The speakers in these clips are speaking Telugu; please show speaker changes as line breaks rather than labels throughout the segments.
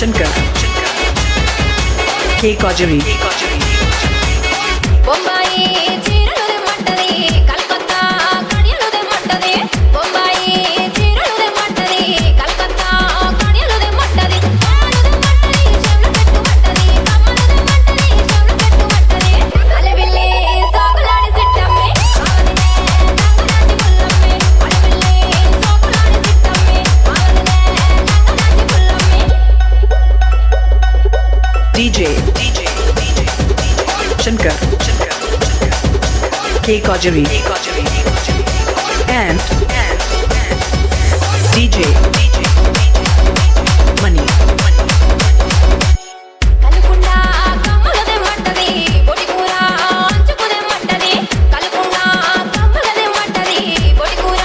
Shankar K. Kajari
Bombay చీరలుదే మంటది Calcutta కడియలుదే మంటది Bombay చీరలుదే మంటది Calcutta కడియలుదే మంటది కమ్మలుదే మంటది చెవుల పెట్టు మంటది కమ్మలుదే మంటది చెవుల పెట్టు మంటది అలవిల్లి సోకులాడి సిట్టమ్మి ఆవదినే నంగనాచి పుల్లమ్మి అలవిల్లి సోకులాడి సిట్టమ్మి ఆవదినే నంగనాచి పుల్లమ్మి
DJ Shankar K. Kajari and DJ Money
కలుకుండా కమ్మలదే మంటది బొడి కూర అంచుకుదే మంటది కలుకుండా కమ్మలదే మంటది బొడి కూర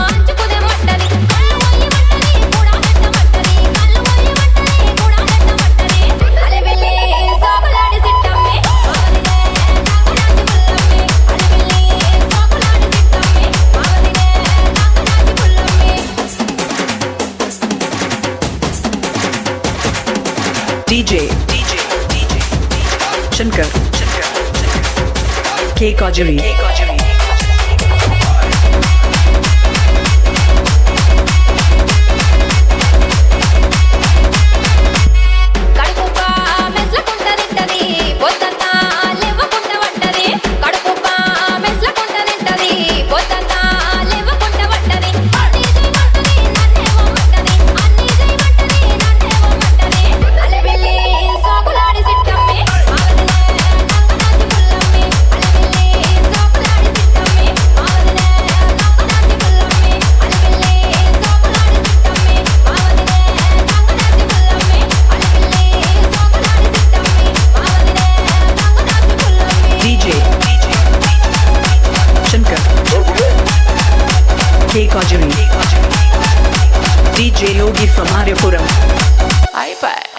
అంచుకుదే మంటది కళ్ళు వయ్యి మంటది కూడా గట్ట మంటది కళ్ళు వయ్యి మంటది కూడా గట్ట మంటది అలవిల్లి సోకులాడి సిట్టమ్మి ఆవదినే నంగనాచి పుల్లమ్మి అలవిల్లి సోకులాడి సిట్టమ్మి ఆవదినే నంగనాచి పుల్లమ్మి
DJ Shankar K. Kajari
కడుపుప్ప మెస్లకుంట తింటది పొద్దంతా లేవకుంట వంటది కడుపుప్ప మెస్లకుంట తింటది పొద్దంతా లేవకుంట వంటది అన్నీ చేయమంటది నన్నేమో మంటది అన్నీ చేయమంటది నన్నేమో మంటది అలవిల్లి సోకులాడి సిట్టమ్మి ఆవదినే నంగనాచి పుల్లమ్మి అలవిల్లి సోకులాడి సిట్టమ్మి ఆవదినే నంగనాచి పుల్లమ్మి అలవిల్లి సోకులాడి సిట్టమ్మి ఆవదినే నంగనాచి పుల్లమ్మి అలవిల్లి సోకులాడి సిట్టమ్మి ఆవదినే నంగనాచి పుల్లమ్మి
DJ Shankar K. Kajari DJ Logi from Aryapuram
iPad.